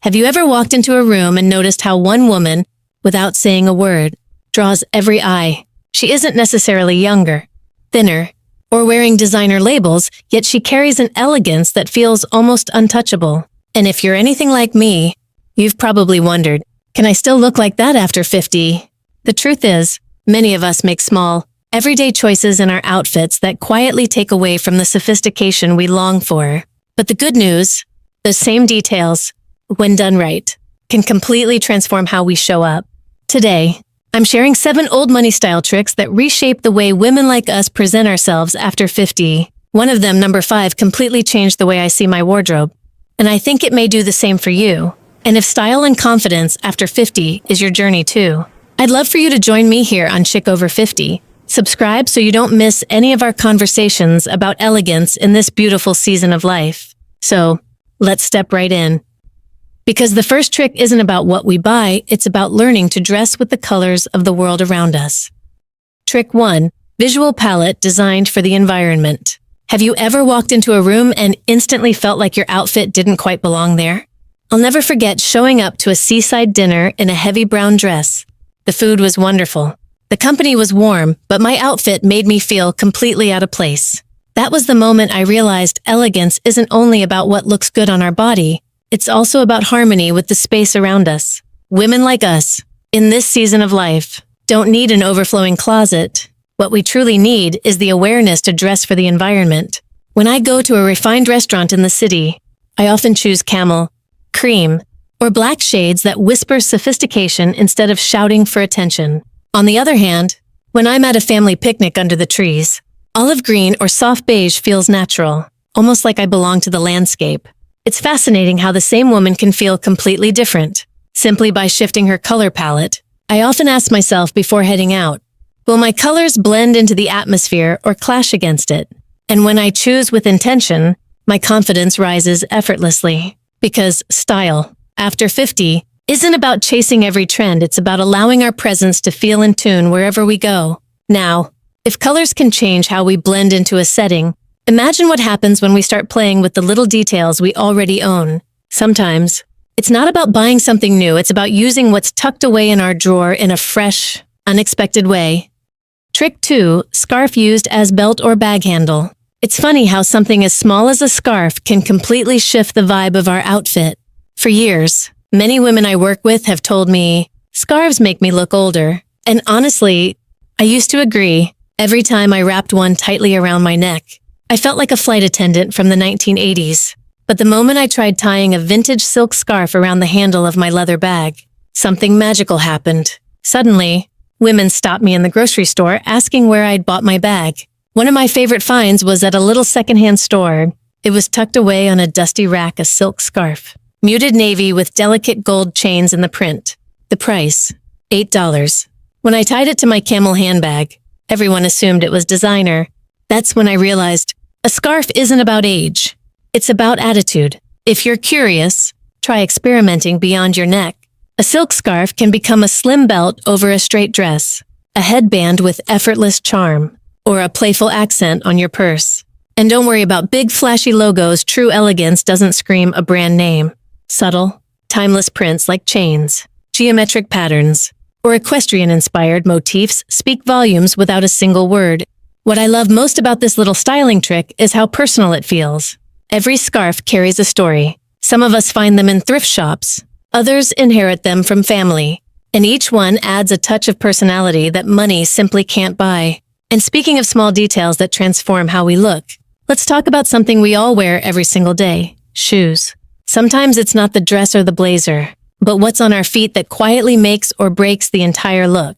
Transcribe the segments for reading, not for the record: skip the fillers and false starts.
Have you ever walked into a room and noticed how one woman, without saying a word, draws every eye? She isn't necessarily younger, thinner, or wearing designer labels, yet she carries an elegance that feels almost untouchable. And if you're anything like me, you've probably wondered, can I still look like that after 50? The truth is, many of us make small, everyday choices in our outfits that quietly take away from the sophistication we long for. But the good news, those same details, when done right, can completely transform how we show up. Today, I'm sharing 7 old money style tricks that reshape the way women like us present ourselves after 50. One of them, number 5, completely changed the way I see my wardrobe. And I think it may do the same for you. And if style and confidence after 50 is your journey too, I'd love for you to join me here on Chic Over 50. Subscribe so you don't miss any of our conversations about elegance in this beautiful season of life. So, let's step right in. Because the first trick isn't about what we buy, it's about learning to dress with the colors of the world around us. Trick 1. Visual palette designed for the environment. Have you ever walked into a room and instantly felt like your outfit didn't quite belong there? I'll never forget showing up to a seaside dinner in a heavy brown dress. The food was wonderful. The company was warm, but my outfit made me feel completely out of place. That was the moment I realized elegance isn't only about what looks good on our body, it's also about harmony with the space around us. Women like us, in this season of life, don't need an overflowing closet. What we truly need is the awareness to dress for the environment. When I go to a refined restaurant in the city, I often choose camel, cream, or black shades that whisper sophistication instead of shouting for attention. On the other hand, when I'm at a family picnic under the trees, olive green or soft beige feels natural, almost like I belong to the landscape. It's fascinating how the same woman can feel completely different, simply by shifting her color palette. I often ask myself before heading out, will my colors blend into the atmosphere or clash against it? And when I choose with intention, my confidence rises effortlessly. Because style, after 50, isn't about chasing every trend, it's about allowing our presence to feel in tune wherever we go. Now, if colors can change how we blend into a setting, imagine what happens when we start playing with the little details we already own. Sometimes, it's not about buying something new, it's about using what's tucked away in our drawer in a fresh, unexpected way. Trick 2, scarf used as belt or bag handle. It's funny how something as small as a scarf can completely shift the vibe of our outfit. For years, many women I work with have told me, scarves make me look older. And honestly, I used to agree. Every time I wrapped one tightly around my neck, I felt like a flight attendant from the 1980s. But the moment I tried tying a vintage silk scarf around the handle of my leather bag, something magical happened. Suddenly, women stopped me in the grocery store asking where I'd bought my bag. One of my favorite finds was at a little secondhand store. It was tucked away on a dusty rack, a silk scarf. Muted navy with delicate gold chains in the print. The price, $8. When I tied it to my camel handbag, everyone assumed it was designer. That's when I realized a scarf isn't about age. It's about attitude. If you're curious, try experimenting beyond your neck. A silk scarf can become a slim belt over a straight dress, a headband with effortless charm, or a playful accent on your purse. And don't worry about big flashy logos. True elegance doesn't scream a brand name. Subtle, timeless prints like chains, geometric patterns, or equestrian-inspired motifs speak volumes without a single word. What I love most about this little styling trick is how personal it feels. Every scarf carries a story. Some of us find them in thrift shops. Others inherit them from family. And each one adds a touch of personality that money simply can't buy. And speaking of small details that transform how we look, let's talk about something we all wear every single day: shoes. Sometimes it's not the dress or the blazer, but what's on our feet that quietly makes or breaks the entire look.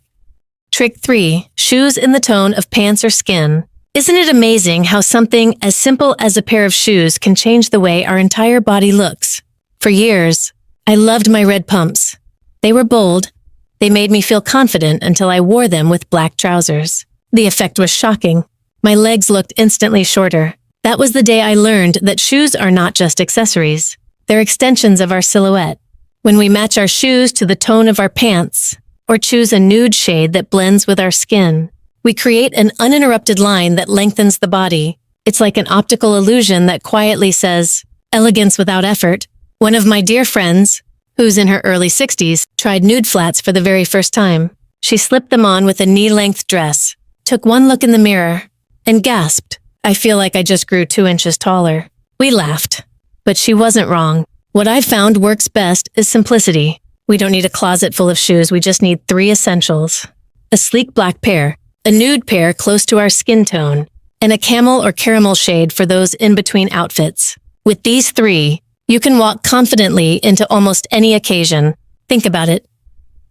Trick 3, shoes in the tone of pants or skin. Isn't it amazing how something as simple as a pair of shoes can change the way our entire body looks? For years, I loved my red pumps. They were bold. They made me feel confident until I wore them with black trousers. The effect was shocking. My legs looked instantly shorter. That was the day I learned that shoes are not just accessories. They're extensions of our silhouette. When we match our shoes to the tone of our pants, or choose a nude shade that blends with our skin, we create an uninterrupted line that lengthens the body. It's like an optical illusion that quietly says, elegance without effort. One of my dear friends, who's in her early 60s, tried nude flats for the very first time. She slipped them on with a knee-length dress, took one look in the mirror, and gasped, "I feel like I just grew 2 inches taller." We laughed. But she wasn't wrong. What I've found works best is simplicity. We don't need a closet full of shoes, we just need 3 essentials. A sleek black pair, a nude pair close to our skin tone, and a camel or caramel shade for those in-between outfits. With these 3, you can walk confidently into almost any occasion. Think about it.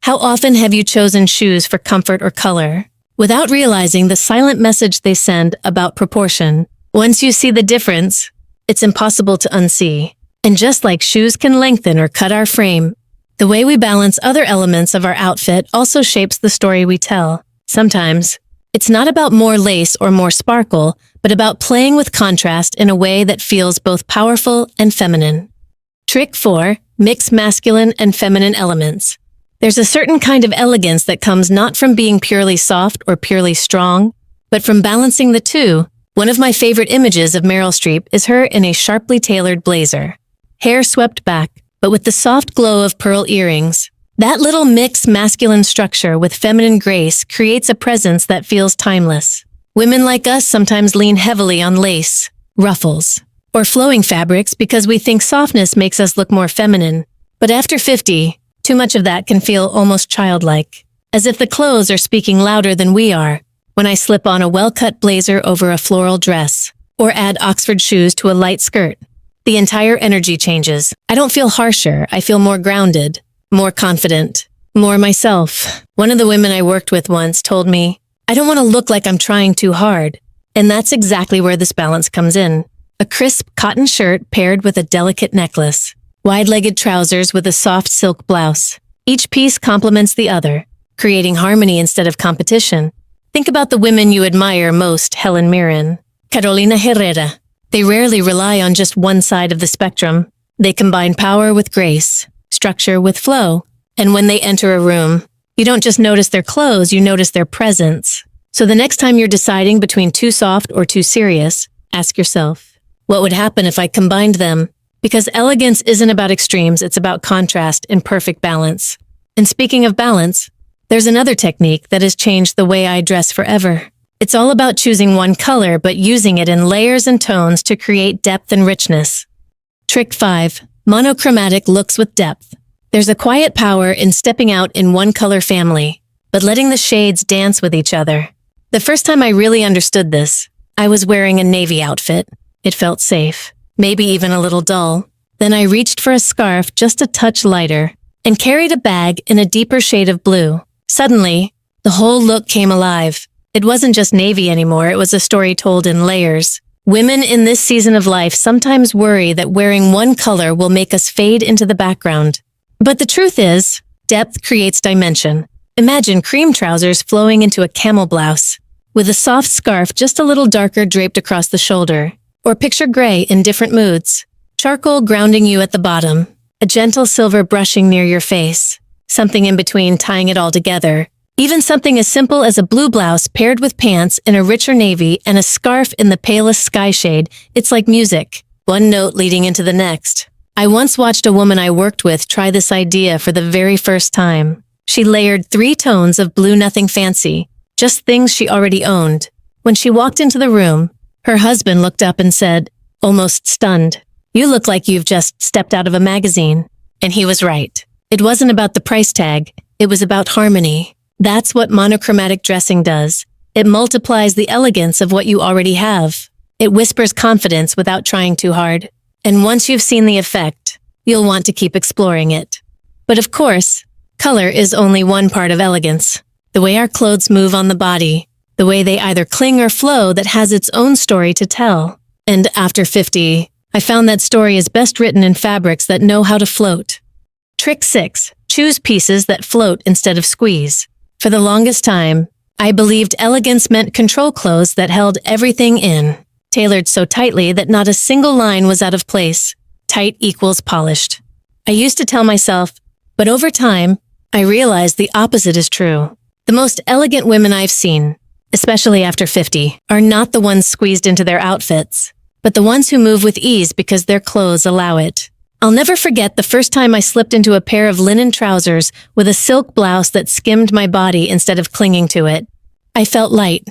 How often have you chosen shoes for comfort or color, without realizing the silent message they send about proportion? Once you see the difference, it's impossible to unsee. And just like shoes can lengthen or cut our frame, the way we balance other elements of our outfit also shapes the story we tell. Sometimes, it's not about more lace or more sparkle, but about playing with contrast in a way that feels both powerful and feminine. Trick 4. Mix masculine and feminine elements. There's a certain kind of elegance that comes not from being purely soft or purely strong, but from balancing the two. One of my favorite images of Meryl Streep is her in a sharply tailored blazer. Hair swept back, but with the soft glow of pearl earrings. That little mixed masculine structure with feminine grace creates a presence that feels timeless. Women like us sometimes lean heavily on lace, ruffles, or flowing fabrics because we think softness makes us look more feminine. But after 50, too much of that can feel almost childlike, as if the clothes are speaking louder than we are. When I slip on a well-cut blazer over a floral dress, or add Oxford shoes to a light skirt, the entire energy changes. I don't feel harsher, I feel more grounded, more confident, more myself. One of the women I worked with once told me, "I don't want to look like I'm trying too hard." And that's exactly where this balance comes in. A crisp cotton shirt paired with a delicate necklace. Wide-legged trousers with a soft silk blouse. Each piece complements the other, creating harmony instead of competition. Think about the women you admire most: Helen Mirren, Carolina Herrera. They rarely rely on just one side of the spectrum. They combine power with grace, structure with flow. And when they enter a room, you don't just notice their clothes, you notice their presence. So the next time you're deciding between too soft or too serious, ask yourself, what would happen if I combined them? Because elegance isn't about extremes, it's about contrast and perfect balance. And speaking of balance, there's another technique that has changed the way I dress forever. It's all about choosing one color, but using it in layers and tones to create depth and richness. Trick 5. Monochromatic looks with depth. There's a quiet power in stepping out in one color family, but letting the shades dance with each other. The first time I really understood this, I was wearing a navy outfit. It felt safe, maybe even a little dull. Then I reached for a scarf just a touch lighter and carried a bag in a deeper shade of blue. Suddenly, the whole look came alive. It wasn't just navy anymore, it was a story told in layers. Women in this season of life sometimes worry that wearing one color will make us fade into the background. But the truth is, depth creates dimension. Imagine cream trousers flowing into a camel blouse, with a soft scarf just a little darker draped across the shoulder. Or picture gray in different moods. Charcoal grounding you at the bottom, a gentle silver brushing near your face, something in between tying it all together. Even something as simple as a blue blouse paired with pants in a richer navy and a scarf in the palest sky shade, it's like music, one note leading into the next. I once watched a woman I worked with try this idea for the very first time. She layered 3 tones of blue nothing fancy, just things she already owned. When she walked into the room, her husband looked up and said, almost stunned, "You look like you've just stepped out of a magazine." And he was right. It wasn't about the price tag, it was about harmony. That's what monochromatic dressing does. It multiplies the elegance of what you already have. It whispers confidence without trying too hard. And once you've seen the effect, you'll want to keep exploring it. But of course, color is only one part of elegance. The way our clothes move on the body, the way they either cling or flow, that has its own story to tell. And after 50, I found that story is best written in fabrics that know how to float. Trick 6. Choose pieces that float instead of squeeze. For the longest time, I believed elegance meant control clothes that held everything in, tailored so tightly that not a single line was out of place. Tight equals polished. I used to tell myself, but over time, I realized the opposite is true. The most elegant women I've seen, especially after 50, are not the ones squeezed into their outfits, but the ones who move with ease because their clothes allow it. I'll never forget the first time I slipped into a pair of linen trousers with a silk blouse that skimmed my body instead of clinging to it. I felt light.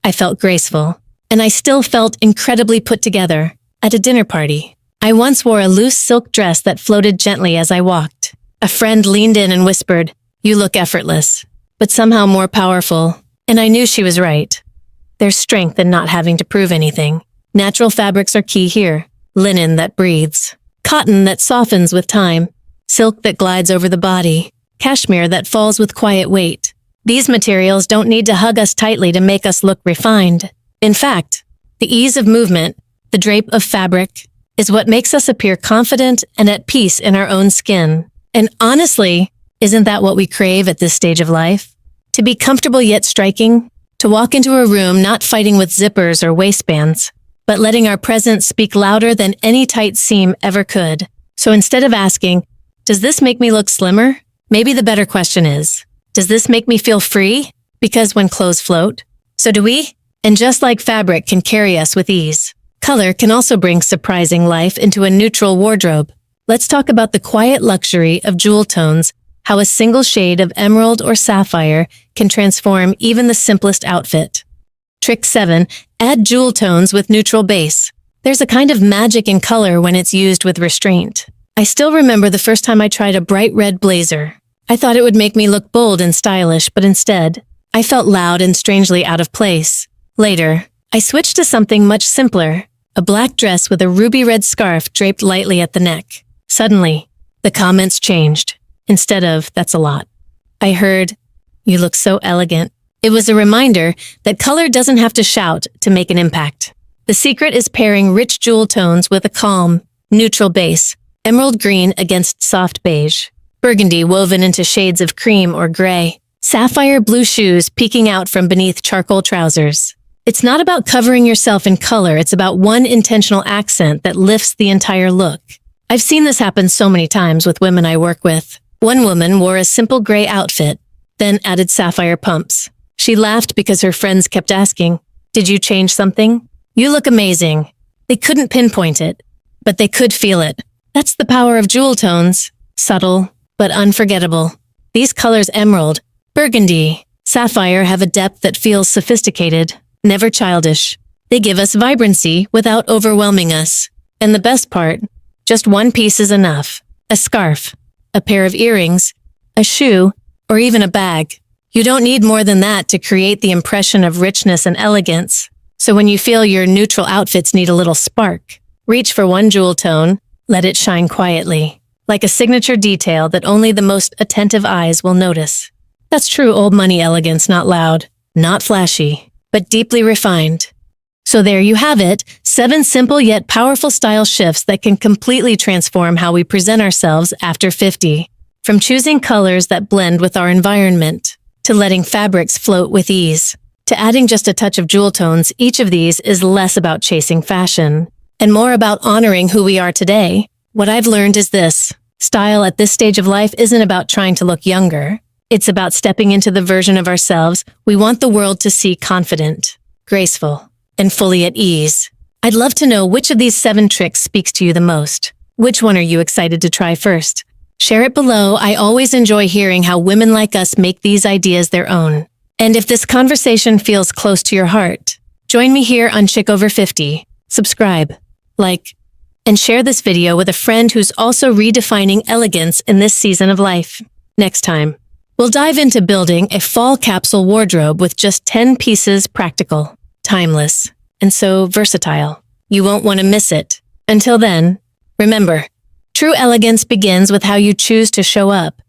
I felt graceful. And I still felt incredibly put together at a dinner party. I once wore a loose silk dress that floated gently as I walked. A friend leaned in and whispered, "You look effortless, but somehow more powerful." And I knew she was right. There's strength in not having to prove anything. Natural fabrics are key here. Linen that breathes. Cotton that softens with time. Silk that glides over the body. Cashmere that falls with quiet weight. These materials don't need to hug us tightly to make us look refined. In fact, the ease of movement, the drape of fabric, is what makes us appear confident and at peace in our own skin. And honestly, isn't that what we crave at this stage of life? To be comfortable yet striking? To walk into a room not fighting with zippers or waistbands, but letting our presence speak louder than any tight seam ever could. So instead of asking, does this make me look slimmer? Maybe the better question is, does this make me feel free? Because when clothes float, so do we. And just like fabric can carry us with ease, color can also bring surprising life into a neutral wardrobe. Let's talk about the quiet luxury of jewel tones, how a single shade of emerald or sapphire can transform even the simplest outfit. Trick 7. Add jewel tones with neutral base. There's a kind of magic in color when it's used with restraint. I still remember the first time I tried a bright red blazer. I thought it would make me look bold and stylish, but instead, I felt loud and strangely out of place. Later, I switched to something much simpler, a black dress with a ruby red scarf draped lightly at the neck. Suddenly, the comments changed. Instead of, "That's a lot," I heard, "You look so elegant." It was a reminder that color doesn't have to shout to make an impact. The secret is pairing rich jewel tones with a calm, neutral base, emerald green against soft beige, burgundy woven into shades of cream or gray, sapphire blue shoes peeking out from beneath charcoal trousers. It's not about covering yourself in color, it's about one intentional accent that lifts the entire look. I've seen this happen so many times with women I work with. One woman wore a simple gray outfit, then added sapphire pumps. She laughed because her friends kept asking, "Did you change something? You look amazing." They couldn't pinpoint it, but they could feel it. That's the power of jewel tones. Subtle, but unforgettable. These colors emerald, burgundy, sapphire have a depth that feels sophisticated, never childish. They give us vibrancy without overwhelming us. And the best part, just one piece is enough. A scarf, a pair of earrings, a shoe, or even a bag. You don't need more than that to create the impression of richness and elegance. So when you feel your neutral outfits need a little spark, reach for one jewel tone, let it shine quietly, like a signature detail that only the most attentive eyes will notice. That's true old money elegance, not loud, not flashy, but deeply refined. So there you have it, 7 simple yet powerful style shifts that can completely transform how we present ourselves after 50. From choosing colors that blend with our environment, to letting fabrics float with ease, to adding just a touch of jewel tones, each of these is less about chasing fashion and more about honoring who we are today. What I've learned is this: style at this stage of life isn't about trying to look younger. It's about stepping into the version of ourselves we want the world to see confident, graceful, and fully at ease. I'd love to know which of these 7 tricks speaks to you the most. Which one are you excited to try first? Share it below. I always enjoy hearing how women like us make these ideas their own. And if this conversation feels close to your heart, join me here on Chic Over 50. Subscribe, like, and share this video with a friend who's also redefining elegance in this season of life. Next time, we'll dive into building a fall capsule wardrobe with just 10 pieces, practical, timeless, and so versatile. You won't want to miss it. Until then, remember, true elegance begins with how you choose to show up.